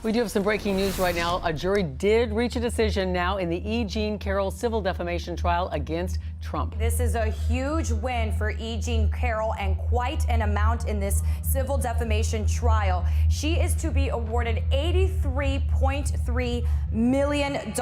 We do have some breaking news right now. A jury did reach a decision now in the E. Jean Carroll civil defamation trial against Trump. This is a huge win for E. Jean Carroll and quite an amount in this civil defamation trial. She is to be awarded $83.3 million.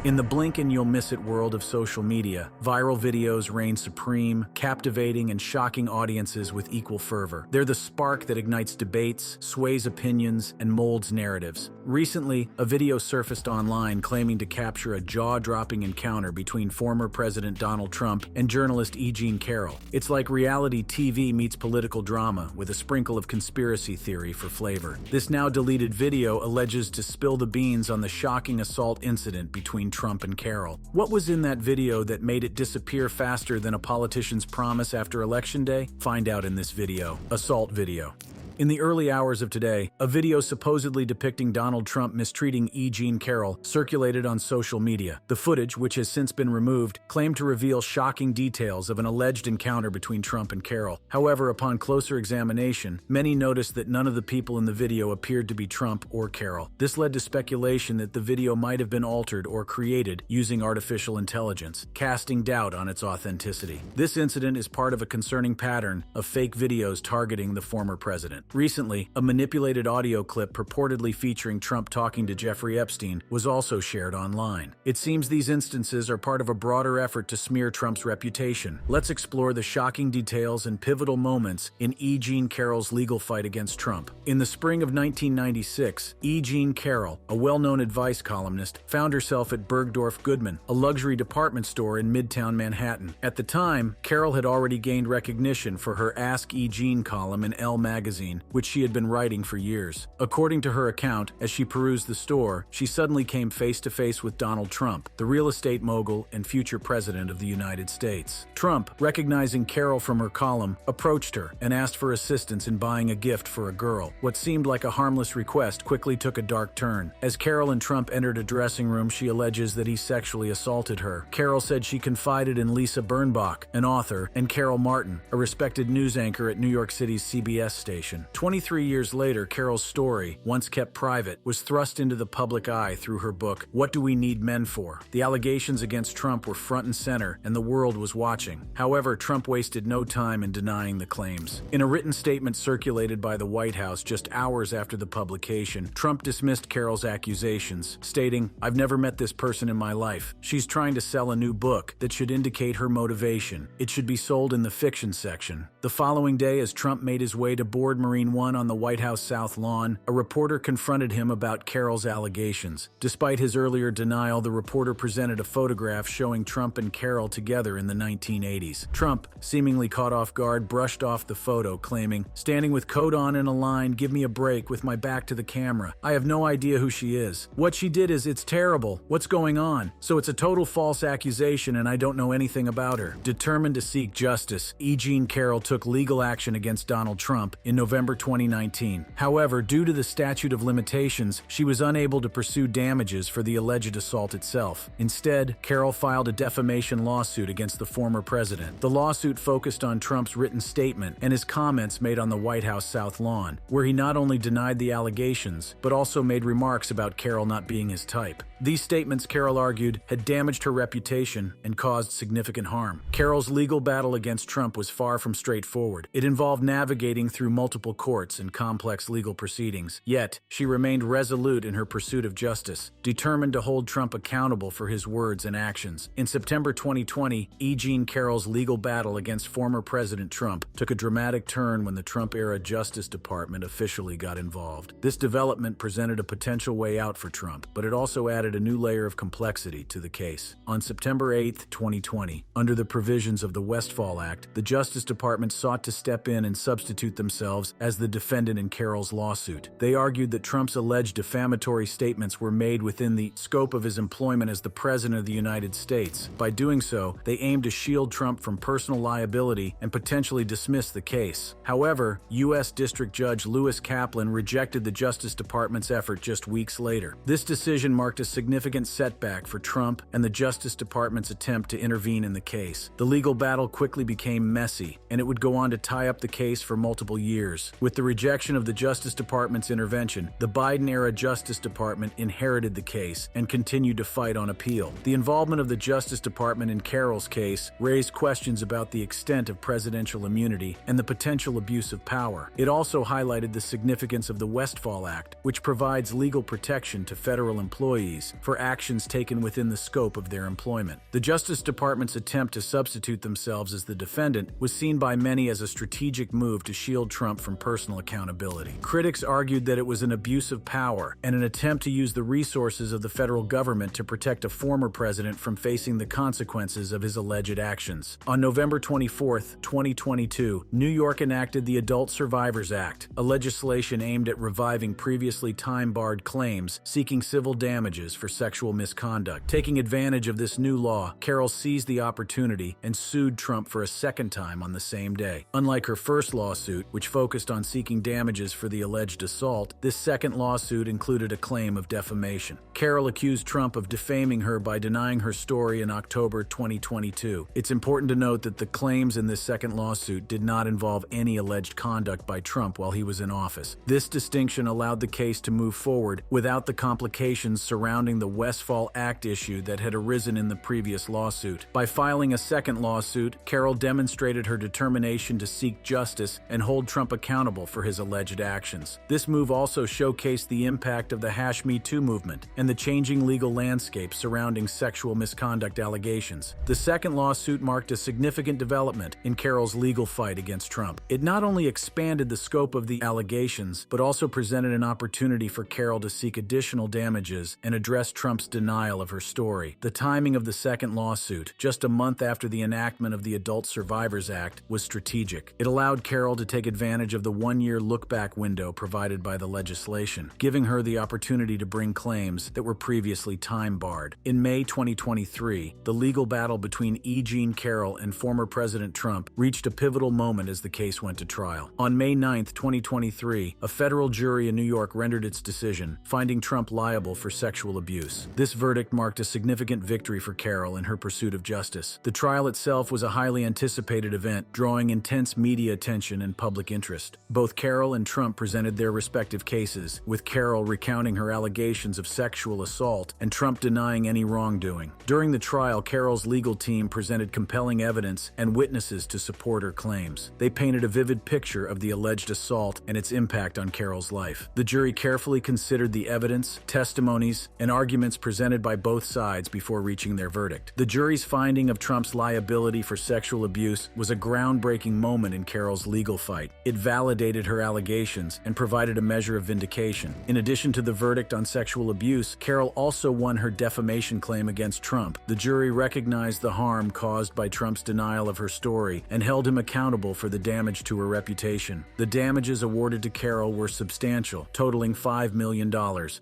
In the blink and you'll miss it world of social media, viral videos reign supreme, captivating and shocking audiences with equal fervor. They're the spark that ignites debates, sways opinions, and molds narratives. Recently, a video surfaced online claiming to capture a jaw-dropping encounter between former President Donald Trump and journalist E. Jean Carroll. It's like reality TV meets political drama with a sprinkle of conspiracy theory for flavor. This now deleted video alleges to spill the beans on the shocking assault incident between Trump and Carroll. What was in that video that made it disappear faster than a politician's promise after Election Day? Find out in this video. Assault video. In the early hours of today, a video supposedly depicting Donald Trump mistreating E. Jean Carroll circulated on social media. The footage, which has since been removed, claimed to reveal shocking details of an alleged encounter between Trump and Carroll. However, upon closer examination, many noticed that none of the people in the video appeared to be Trump or Carroll. This led to speculation that the video might have been altered or created using artificial intelligence, casting doubt on its authenticity. This incident is part of a concerning pattern of fake videos targeting the former president. Recently, a manipulated audio clip purportedly featuring Trump talking to Jeffrey Epstein was also shared online. It seems these instances are part of a broader effort to smear Trump's reputation. Let's explore the shocking details and pivotal moments in E. Jean Carroll's legal fight against Trump. In the spring of 1996, E. Jean Carroll, a well-known advice columnist, found herself at Bergdorf Goodman, a luxury department store in Midtown Manhattan. At the time, Carroll had already gained recognition for her Ask E. Jean column in Elle magazine, which she had been writing for years. According to her account, as she perused the store, she suddenly came face to face with Donald Trump, the real estate mogul and future president of the United States. Trump, recognizing Carroll from her column, approached her and asked for assistance in buying a gift for a girl. What seemed like a harmless request quickly took a dark turn. As Carroll and Trump entered a dressing room, she alleges that he sexually assaulted her. Carroll said she confided in Lisa Birnbach, an author, and Carol Martin, a respected news anchor at New York City's CBS station. 23 years later, Carroll's story, once kept private, was thrust into the public eye through her book, What Do We Need Men For? The allegations against Trump were front and center, and the world was watching. However, Trump wasted no time in denying the claims. In a written statement circulated by the White House just hours after the publication, Trump dismissed Carroll's accusations, stating, "I've never met this person in my life. She's trying to sell a new book that should indicate her motivation. It should be sold in the fiction section." The following day, as Trump made his way to board Marine One on the White House South Lawn, a reporter confronted him about Carroll's allegations. Despite his earlier denial, the reporter presented a photograph showing Trump and Carroll together in the 1980s. Trump, seemingly caught off guard, brushed off the photo, claiming, "Standing with coat on in a line, give me a break with my back to the camera. I have no idea who she is. What she did it's terrible. What's going on? So it's a total false accusation and I don't know anything about her." Determined to seek justice, E. Jean Carroll took legal action against Donald Trump in November 2019. However, due to the statute of limitations, she was unable to pursue damages for the alleged assault itself. Instead, Carroll filed a defamation lawsuit against the former president. The lawsuit focused on Trump's written statement and his comments made on the White House South Lawn, where he not only denied the allegations, but also made remarks about Carroll not being his type. These statements, Carroll argued, had damaged her reputation and caused significant harm. Carroll's legal battle against Trump was far from straightforward. It involved navigating through multiple courts and complex legal proceedings. Yet, she remained resolute in her pursuit of justice, determined to hold Trump accountable for his words and actions. In September 2020, E. Jean Carroll's legal battle against former President Trump took a dramatic turn when the Trump-era Justice Department officially got involved. This development presented a potential way out for Trump, but it also added a new layer of complexity to the case. On September 8, 2020, under the provisions of the Westfall Act, the Justice Department sought to step in and substitute themselves as the defendant in Carroll's lawsuit. They argued that Trump's alleged defamatory statements were made within the scope of his employment as the President of the United States. By doing so, they aimed to shield Trump from personal liability and potentially dismiss the case. However, U.S. District Judge Lewis Kaplan rejected the Justice Department's effort just weeks later. This decision marked a significant setback for Trump and the Justice Department's attempt to intervene in the case. The legal battle quickly became messy, and it would go on to tie up the case for multiple years. years. With the rejection of the Justice Department's intervention, the Biden-era Justice Department inherited the case and continued to fight on appeal. The involvement of the Justice Department in Carroll's case raised questions about the extent of presidential immunity and the potential abuse of power. It also highlighted the significance of the Westfall Act, which provides legal protection to federal employees for actions taken within the scope of their employment. The Justice Department's attempt to substitute themselves as the defendant was seen by many as a strategic move to shield Trump from personal accountability. Critics argued that it was an abuse of power and an attempt to use the resources of the federal government to protect a former president from facing the consequences of his alleged actions. On November 24, 2022, New York enacted the Adult Survivors Act, a legislation aimed at reviving previously time-barred claims seeking civil damages for sexual misconduct. Taking advantage of this new law, Carrooll seized the opportunity and sued Trump for a second time on the same day. Unlike her first lawsuit, which focused on seeking damages for the alleged assault, this second lawsuit included a claim of defamation. Carrooll accused Trump of defaming her by denying her story in October 2022. It's important to note that the claims in this second lawsuit did not involve any alleged conduct by Trump while he was in office. This distinction allowed the case to move forward without the complications surrounding the Westfall Act issue that had arisen in the previous lawsuit. By filing a second lawsuit, Carrooll demonstrated her determination to seek justice and hold Trump accountable for his alleged actions. This move also showcased the impact of the #MeToo movement and the changing legal landscape surrounding sexual misconduct allegations. The second lawsuit marked a significant development in Carroll's legal fight against Trump. It not only expanded the scope of the allegations, but also presented an opportunity for Carrooll to seek additional damages and address Trump's denial of her story. The timing of the second lawsuit, just a month after the enactment of the Adult Survivors Act, was strategic. It allowed Carrooll to take advantage of the one-year look-back window provided by the legislation, giving her the opportunity to bring claims that were previously time-barred. In May 2023, the legal battle between E. Jean Carroll and former President Trump reached a pivotal moment as the case went to trial. On May 9, 2023, a federal jury in New York rendered its decision, finding Trump liable for sexual abuse. This verdict marked a significant victory for Carrooll in her pursuit of justice. The trial itself was a highly anticipated event, drawing intense media attention and public interest. Both Carrooll and Trump presented their respective cases, with Carrooll recounting her allegations of sexual assault and Trump denying any wrongdoing. During the trial, Carroll's legal team presented compelling evidence and witnesses to support her claims. They painted a vivid picture of the alleged assault and its impact on Carroll's life. The jury carefully considered the evidence, testimonies, and arguments presented by both sides before reaching their verdict. The jury's finding of Trump's liability for sexual abuse was a groundbreaking moment in Carroll's legal fight. It validated her allegations and provided a measure of vindication. In addition to the verdict on sexual abuse, Carrooll also won her defamation claim against Trump. The jury recognized the harm caused by Trump's denial of her story and held him accountable for the damage to her reputation. The damages awarded to Carrooll were substantial, totaling $5 million.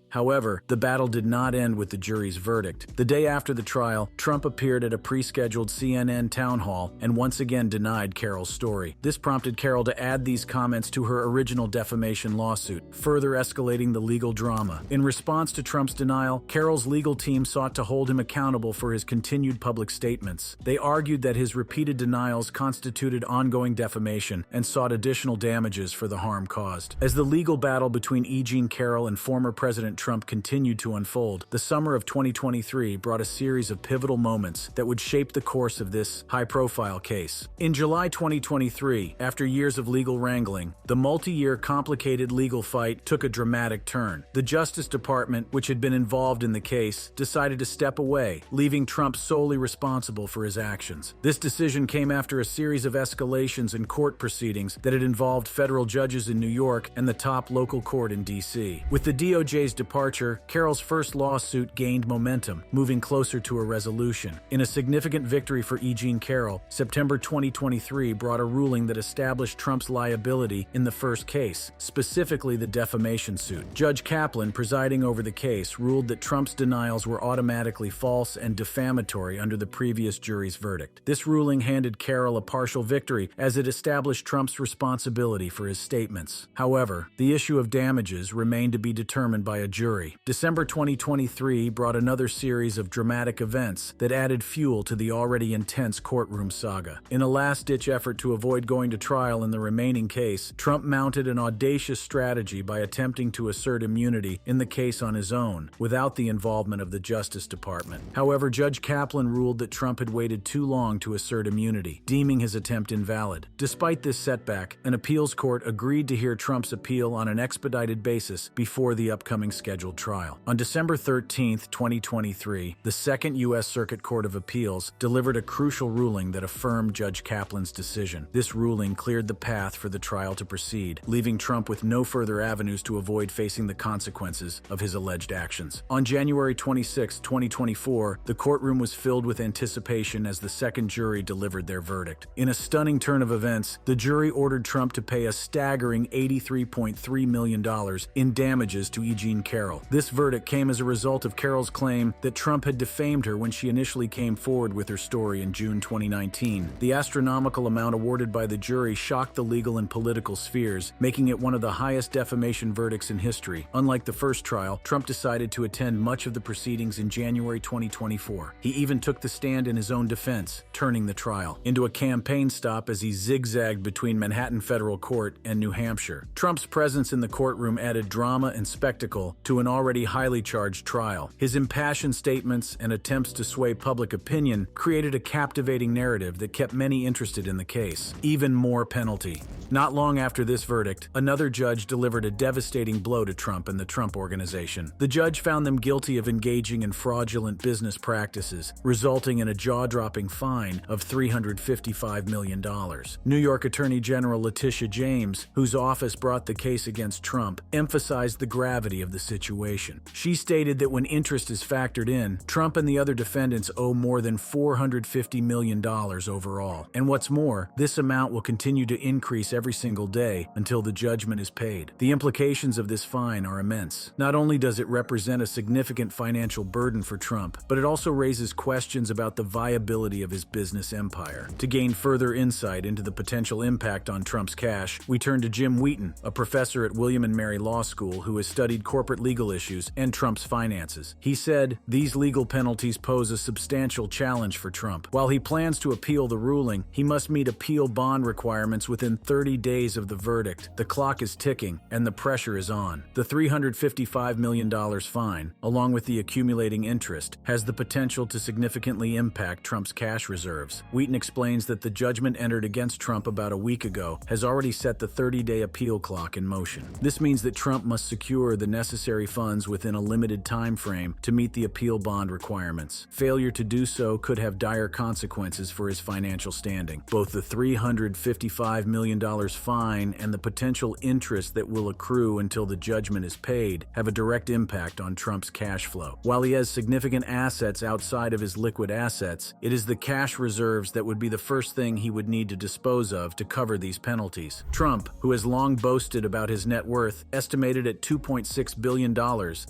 However, the battle did not end with the jury's verdict. The day after the trial, Trump appeared at a pre-scheduled CNN town hall and once again denied Carroll's story. This prompted Carrooll to add these comments to her original defamation lawsuit, further escalating the legal drama. In response to Trump's denial, Carroll's legal team sought to hold him accountable for his continued public statements. They argued that his repeated denials constituted ongoing defamation and sought additional damages for the harm caused. As the legal battle between E. Jean Carroll and former President Trump continued to unfold, the summer of 2023 brought a series of pivotal moments that would shape the course of this high-profile case. In July 2023, after years of legal wrangling, the multi-year complicated legal fight took a dramatic turn. The Justice Department, which had been involved in the case, decided to step away, leaving Trump solely responsible for his actions. This decision came after a series of escalations in court proceedings that had involved federal judges in New York and the top local court in D.C. With the DOJ's departure, Carroll's first lawsuit gained momentum, moving closer to a resolution. In a significant victory for E. Jean Carroll, September 2023 brought a ruling that established Trump's liability in the first case, specifically the defamation suit. Judge Kaplan, presiding over the case, ruled that Trump's denials were automatically false and defamatory under the previous jury's verdict. This ruling handed Carroll a partial victory as it established Trump's responsibility for his statements. However, the issue of damages remained to be determined by a jury. December 2023 brought another series of dramatic events that added fuel to the already intense courtroom saga. In a last-ditch effort to avoid going to trial in the remaining case, case, Trump mounted an audacious strategy by attempting to assert immunity in the case on his own, without the involvement of the Justice Department. However, Judge Kaplan ruled that Trump had waited too long to assert immunity, deeming his attempt invalid. Despite this setback, an appeals court agreed to hear Trump's appeal on an expedited basis before the upcoming scheduled trial. On December 13, 2023, the Second U.S. Circuit Court of Appeals delivered a crucial ruling that affirmed Judge Kaplan's decision. This ruling cleared the path for the trial to proceed, leaving Trump with no further avenues to avoid facing the consequences of his alleged actions. On January 26, 2024, the courtroom was filled with anticipation as the second jury delivered their verdict. In a stunning turn of events, the jury ordered Trump to pay a staggering $83.3 million in damages to E. Jean Carroll. This verdict came as a result of Carroll's claim that Trump had defamed her when she initially came forward with her story in June 2019. The astronomical amount awarded by the jury shocked the legal and political spheres, making it one of the highest defamation verdicts in history. Unlike the first trial, Trump decided to attend much of the proceedings in January 2024. He even took the stand in his own defense, turning the trial into a campaign stop as he zigzagged between Manhattan Federal Court and New Hampshire. Trump's presence in the courtroom added drama and spectacle to an already highly charged trial. His impassioned statements and attempts to sway public opinion created a captivating narrative that kept many interested in the case. Even more penalty. Not long after this verdict, another judge delivered a devastating blow to Trump and the Trump Organization. The judge found them guilty of engaging in fraudulent business practices, resulting in a jaw-dropping fine of $355 million. New York Attorney General Letitia James, whose office brought the case against Trump, emphasized the gravity of the situation. She stated that when interest is factored in, Trump and the other defendants owe more than $450 million overall. And what's more, this amount will continue to increase every single day until the judgment is paid. The implications of this fine are immense. Not only does it represent a significant financial burden for Trump, but it also raises questions about the viability of his business empire. To gain further insight into the potential impact on Trump's cash, we turn to Jim Wheaton, a professor at William & Mary Law School who has studied corporate legal issues and Trump's finances. He said, "These legal penalties pose a substantial challenge for Trump. While he plans to appeal the ruling, he must meet appeal bond requirements within 30 days of the verdict. The clock is ticking, and the pressure is on. The $355 million fine, along with the accumulating interest, has the potential to significantly impact Trump's cash reserves." Wheaton explains that the judgment entered against Trump about a week ago has already set the 30-day appeal clock in motion. This means that Trump must secure the necessary funds within a limited time frame to meet the appeal bond requirements. Failure to do so could have dire consequences for his financial standing. Both the $355 million fine and the potential interest that will accrue until the judgment is paid have a direct impact on Trump's cash flow. While he has significant assets outside of his liquid assets, it is the cash reserves that would be the first thing he would need to dispose of to cover these penalties. Trump, who has long boasted about his net worth, estimated at $2.6 billion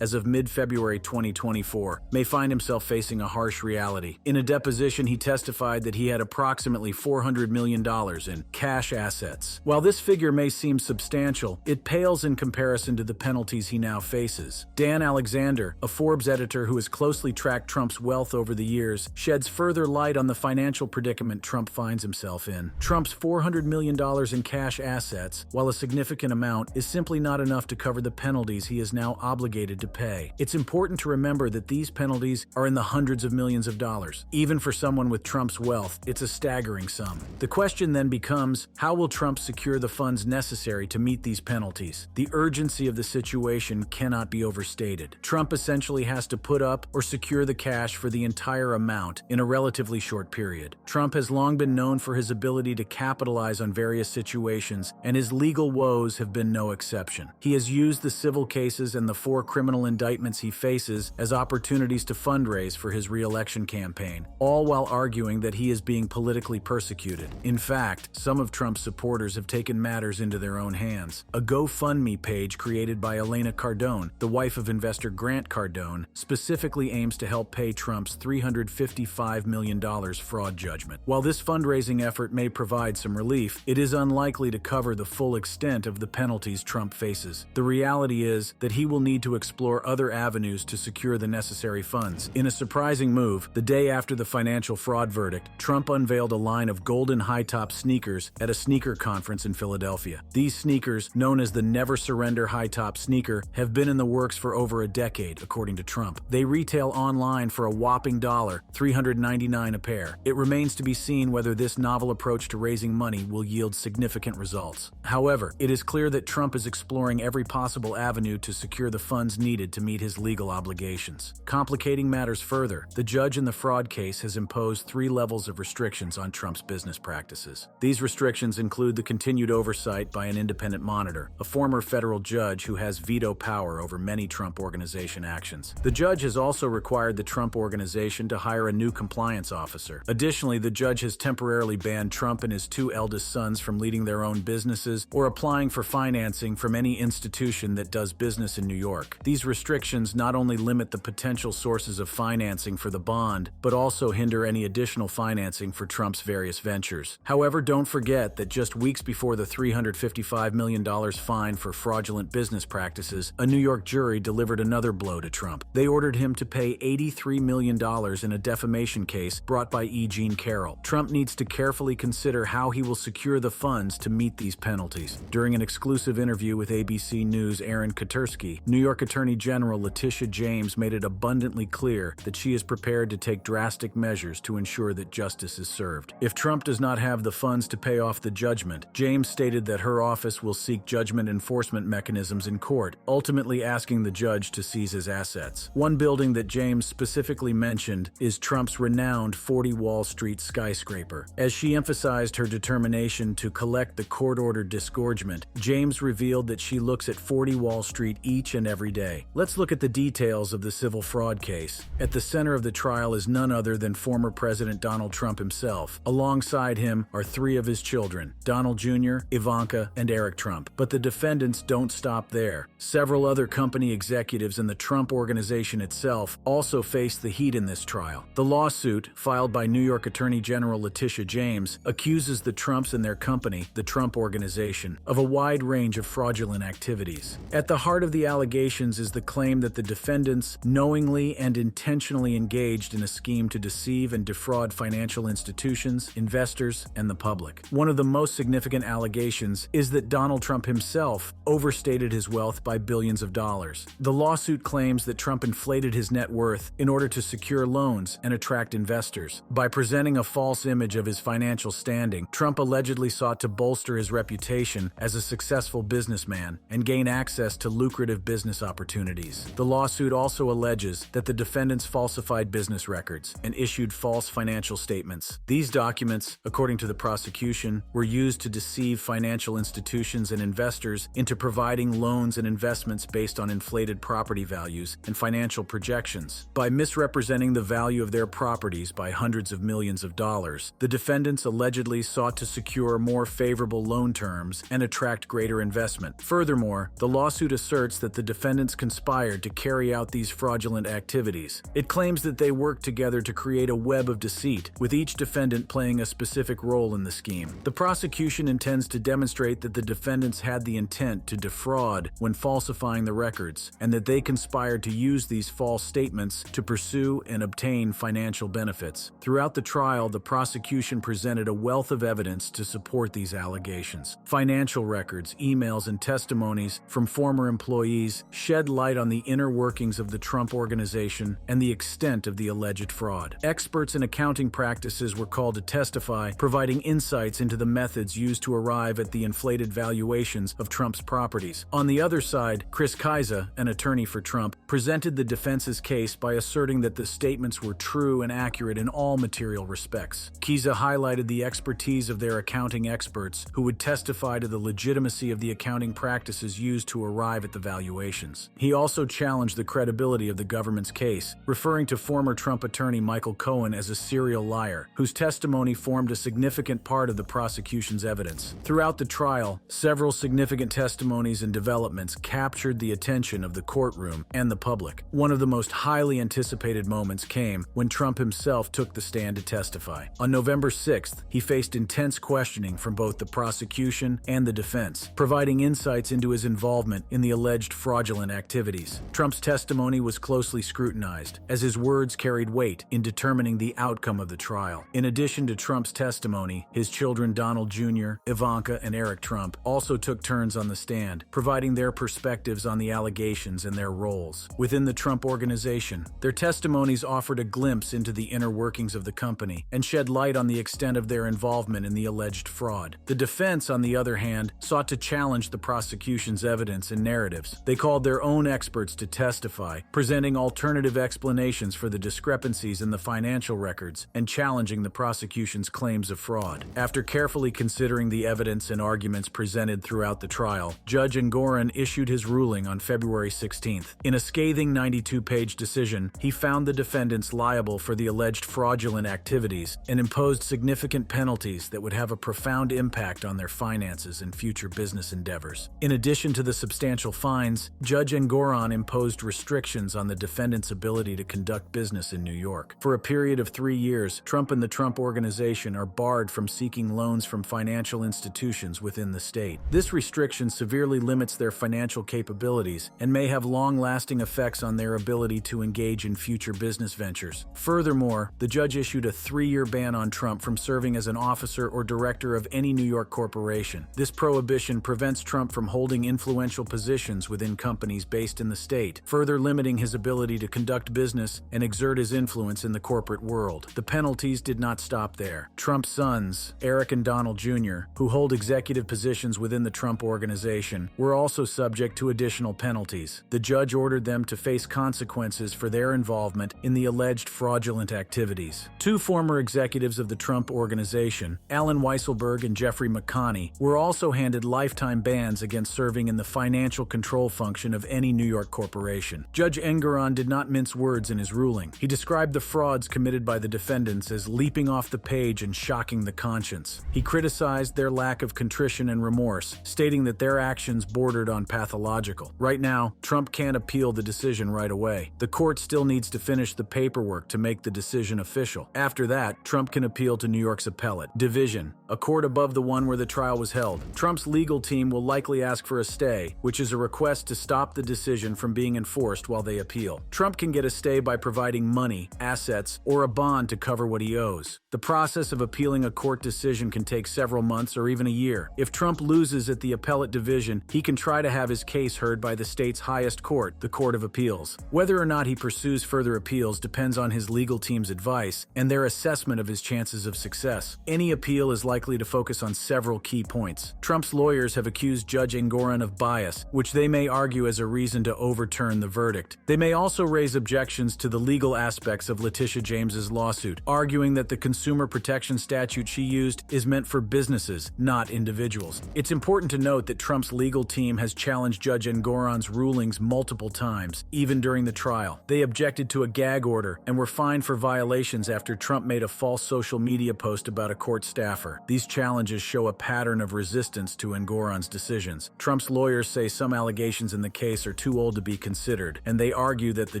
as of mid-February 2024, may find himself facing a harsh reality. In a deposition, he testified that he had approximately $400 million in cash assets. While this figure may seem substantial, it pales in comparison to the penalties he now faces. Dan Alexander, a Forbes editor who has closely tracked Trump's wealth over the years, sheds further light on the financial predicament Trump finds himself in. Trump's $400 million in cash assets, while a significant amount, is simply not enough to cover the penalties he is now obligated to pay. It's important to remember that these penalties are in the hundreds of millions of dollars. Even for someone with Trump's wealth, it's a staggering sum. The question then becomes, how will Trump secure the funds necessary to meet these penalties? The urgency of the situation cannot be overstated. Trump essentially has to put up or secure the cash for the entire amount in a relatively short period. Trump has long been known for his ability to capitalize on various situations, and his legal woes have been no exception. He has used the civil cases and the 4 criminal indictments he faces as opportunities to fundraise for his re-election campaign, all while arguing that he is being politically persecuted. In fact, some of Trump's supporters have taken matters into their own hands. A GoFundMe page created by Elena Cardone, the wife of investor Grant Cardone, specifically aims to help pay Trump's $355 million fraud judgment. While this fundraising effort may provide some relief, it is unlikely to cover the full extent of the penalties Trump faces. The reality is that he will need to explore other avenues to secure the necessary funds. In a surprising move, the day after the financial fraud verdict, Trump unveiled a line of golden high-top sneakers at a sneaker conference in in Philadelphia. These sneakers, known as the Never Surrender high-top sneaker, have been in the works for over a decade, according to Trump. They retail online for a whopping $399 a pair. It remains to be seen whether this novel approach to raising money will yield significant results. However, it is clear that Trump is exploring every possible avenue to secure the funds needed to meet his legal obligations. Complicating matters further, the judge in the fraud case has imposed 3 levels of restrictions on Trump's business practices. These restrictions include the continued oversight by an independent monitor, a former federal judge who has veto power over many Trump Organization actions. The judge has also required the Trump Organization to hire a new compliance officer. Additionally, the judge has temporarily banned Trump and his 2 eldest sons from leading their own businesses or applying for financing from any institution that does business in New York. These restrictions not only limit the potential sources of financing for the bond, but also hinder any additional financing for Trump's various ventures. However, don't forget that just weeks before the $355 million fine for fraudulent business practices, a New York jury delivered another blow to Trump. They ordered him to pay $83 million in a defamation case brought by E. Jean Carroll. Trump needs to carefully consider how he will secure the funds to meet these penalties. During an exclusive interview with ABC News' Aaron Katersky, New York Attorney General Letitia James made it abundantly clear that she is prepared to take drastic measures to ensure that justice is served. If Trump does not have the funds to pay off the judgment, James stated that her office will seek judgment enforcement mechanisms in court, ultimately asking the judge to seize his assets. One building that James specifically mentioned is Trump's renowned 40 Wall Street skyscraper. As she emphasized her determination to collect the court-ordered disgorgement, James revealed that she looks at 40 Wall Street each and every day. Let's look at the details of the civil fraud case. At the center of the trial is none other than former President Donald Trump himself. Alongside him are 3 of his children, Donald Jr., Ivanka, and Eric Trump. But the defendants don't stop there. Several other company executives in the Trump Organization itself also face the heat in this trial. The lawsuit, filed by New York Attorney General Letitia James, accuses the Trumps and their company, the Trump Organization, of a wide range of fraudulent activities. At the heart of the allegations is the claim that the defendants knowingly and intentionally engaged in a scheme to deceive and defraud financial institutions, investors, and the public. One of the most significant allegations is that Donald Trump himself overstated his wealth by billions of dollars. The lawsuit claims that Trump inflated his net worth in order to secure loans and attract investors. By presenting a false image of his financial standing, Trump allegedly sought to bolster his reputation as a successful businessman and gain access to lucrative business opportunities. The lawsuit also alleges that the defendants falsified business records and issued false financial statements. These documents, according to the prosecution, were used to deceive financial institutions and investors into providing loans and investments based on inflated property values and financial projections. By misrepresenting the value of their properties by hundreds of millions of dollars, the defendants allegedly sought to secure more favorable loan terms and attract greater investment. Furthermore, the lawsuit asserts that the defendants conspired to carry out these fraudulent activities. It claims that they worked together to create a web of deceit, with each defendant playing a specific role in the scheme. The prosecution intends to demonstrate that the defendants had the intent to defraud when falsifying the records, and that they conspired to use these false statements to pursue and obtain financial benefits. Throughout the trial, the prosecution presented a wealth of evidence to support these allegations. Financial records, emails, and testimonies from former employees shed light on the inner workings of the Trump Organization and the extent of the alleged fraud. Experts in accounting practices were called to testify, providing insights into the methods used to arrive at the inflated valuations of Trump's properties. On the other side, Chris Kaiser, an attorney for Trump, presented the defense's case by asserting that the statements were true and accurate in all material respects. Kaiser highlighted the expertise of their accounting experts, who would testify to the legitimacy of the accounting practices used to arrive at the valuations. He also challenged the credibility of the government's case, referring to former Trump attorney Michael Cohen as a serial liar, whose testimony formed a significant part of the prosecution's evidence. Throughout the trial, several significant testimonies and developments captured the attention of the courtroom and the public. One of the most highly anticipated moments came when Trump himself took the stand to testify. On November 6th, he faced intense questioning from both the prosecution and the defense, providing insights into his involvement in the alleged fraudulent activities. Trump's testimony was closely scrutinized, as his words carried weight in determining the outcome of the trial. In addition to Trump's testimony, his children Donald Jr., Ivanka, Ivanka, and Eric Trump, also took turns on the stand, providing their perspectives on the allegations and their roles within the Trump Organization. Their testimonies offered a glimpse into the inner workings of the company and shed light on the extent of their involvement in the alleged fraud. The defense, on the other hand, sought to challenge the prosecution's evidence and narratives. They called their own experts to testify, presenting alternative explanations for the discrepancies in the financial records and challenging the prosecution's claims of fraud. After carefully considering the evidence and arguments presented throughout the trial, Judge Engoron issued his ruling on February 16th. In a scathing 92-page decision, he found the defendants liable for the alleged fraudulent activities and imposed significant penalties that would have a profound impact on their finances and future business endeavors. In addition to the substantial fines, Judge Engoron imposed restrictions on the defendants' ability to conduct business in New York. For a period of 3 years, Trump and the Trump Organization are barred from seeking loans from financial institutions within the state. This restriction severely limits their financial capabilities and may have long-lasting effects on their ability to engage in future business ventures. Furthermore, the judge issued a 3-year ban on Trump from serving as an officer or director of any New York corporation. This prohibition prevents Trump from holding influential positions within companies based in the state, further limiting his ability to conduct business and exert his influence in the corporate world. The penalties did not stop there. Trump's sons, Eric and Donald Jr., who hold executive positions within the Trump Organization, were also subject to additional penalties. The judge ordered them to face consequences for their involvement in the alleged fraudulent activities. 2 former executives of the Trump Organization, Alan Weisselberg and Jeffrey McConney, were also handed lifetime bans against serving in the financial control function of any New York corporation. Judge Engoron did not mince words in his ruling. He described the frauds committed by the defendants as leaping off the page and shocking the conscience. He criticized their lack of contrition and remorse, stating that their actions bordered on pathological. Right now, Trump can't appeal the decision right away. The court still needs to finish the paperwork to make the decision official. After that, Trump can appeal to New York's appellate division, a court above the one where the trial was held. Trump's legal team will likely ask for a stay, which is a request to stop the decision from being enforced while they appeal. Trump can get a stay by providing money, assets, or a bond to cover what he owes. The process of appealing a court decision can take several months or even a year. If Trump loses at the appellate division, he can try to have his case heard by the state's highest court, the Court of Appeals. Whether or not he pursues further appeals depends on his legal team's advice and their assessment of his chances of success. Any appeal is likely to focus on several key points. Trump's lawyers have accused Judge Engoron of bias, which they may argue as a reason to overturn the verdict. They may also raise objections to the legal aspects of Letitia James's lawsuit, arguing that the consumer protection statute she used is meant for businesses, not individuals. It's important to note that Trump's legal team has challenged Judge Engoron's rulings multiple times, even during the trial. They objected to a gag order and were fined for violations after Trump made a false social media post about a court staffer. These challenges show a pattern of resistance to Engoron's decisions. Trump's lawyers say some allegations in the case are too old to be considered, and they argue that the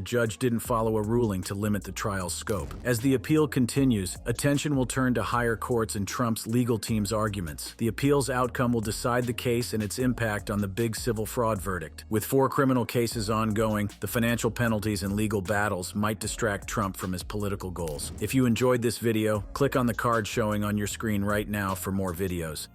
judge didn't follow a ruling to limit the trial's scope. As the appeal continues, attention will turn to higher courts and Trump's legal team's arguments. The appeal's outcome will decide the case and its impact on the big civil fraud verdict. With 4 criminal cases ongoing, the financial penalties and legal battles might distract Trump from his political goals. If you enjoyed this video, click on the card showing on your screen right now for more videos.